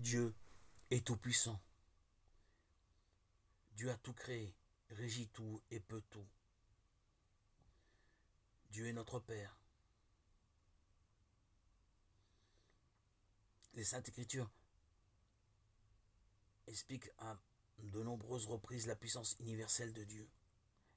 Dieu est tout-puissant. Dieu a tout créé, régit tout et peut tout. Dieu est notre Père. Les Saintes Écritures expliquent à de nombreuses reprises la puissance universelle de Dieu.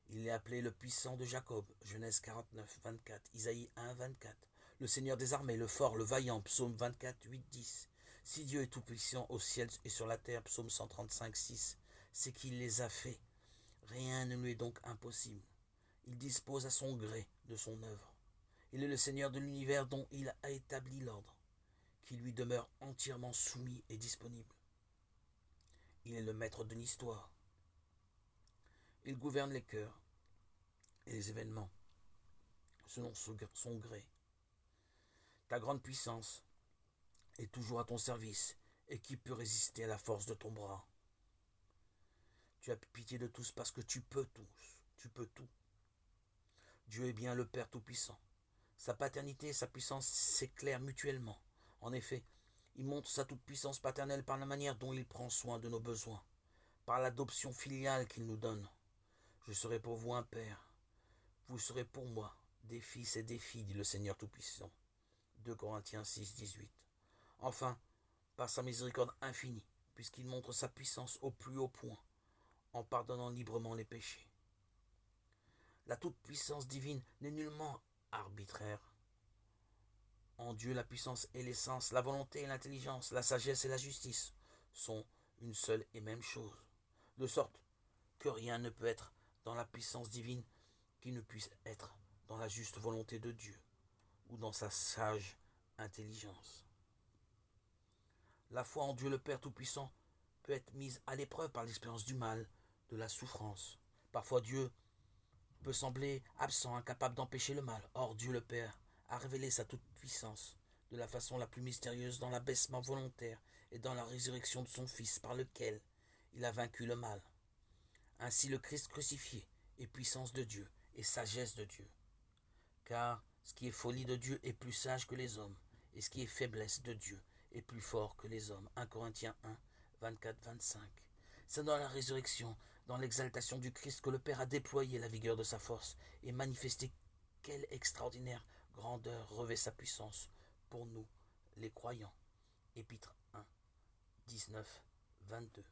Il est appelé le puissant de Jacob, Genèse 49, 24, Isaïe 1, 24. Le Seigneur des armées, le fort, le vaillant, Psaume 24, 8, 10. Si Dieu est tout-puissant au ciel et sur la terre, Psaume 135, 6, c'est qu'il les a faits. Rien ne lui est donc impossible. Il dispose à son gré de son œuvre. Il est le Seigneur de l'univers dont il a établi l'ordre, qui lui demeure entièrement soumis et disponible. Il est le maître de l'histoire. Il gouverne les cœurs et les événements selon son gré. Ta grande puissance est toujours à ton service, et qui peut résister à la force de ton bras? Tu as pitié de tous parce que tu peux tout. Dieu est bien le Père Tout-Puissant. Sa paternité et sa puissance s'éclairent mutuellement. En effet, il montre sa toute-puissance paternelle par la manière dont il prend soin de nos besoins, par l'adoption filiale qu'il nous donne. Je serai pour vous un père, vous serez pour moi des fils et des filles, dit le Seigneur Tout-Puissant. 2 Corinthiens 6, 18. Enfin, par sa miséricorde infinie, puisqu'il montre sa puissance au plus haut point, en pardonnant librement les péchés. La toute-puissance divine n'est nullement arbitraire. En Dieu, la puissance et l'essence, la volonté et l'intelligence, la sagesse et la justice sont une seule et même chose, de sorte que rien ne peut être dans la puissance divine qui ne puisse être dans la juste volonté de Dieu ou dans sa sage intelligence. La foi en Dieu le Père Tout-Puissant peut être mise à l'épreuve par l'expérience du mal, de la souffrance. Parfois Dieu peut sembler absent, incapable d'empêcher le mal. Or Dieu le Père a révélé sa toute-puissance de la façon la plus mystérieuse dans l'abaissement volontaire et dans la résurrection de son Fils par lequel il a vaincu le mal. Ainsi le Christ crucifié est puissance de Dieu et sagesse de Dieu. Car ce qui est folie de Dieu est plus sage que les hommes, et ce qui est faiblesse de Dieu est plus fort que les hommes. 1 Corinthiens 1, 24-25. C'est dans la résurrection, dans l'exaltation du Christ, que le Père a déployé la vigueur de sa force et manifesté quelle extraordinaire grandeur revêt sa puissance pour nous, les croyants. Épître 1, 19, 22.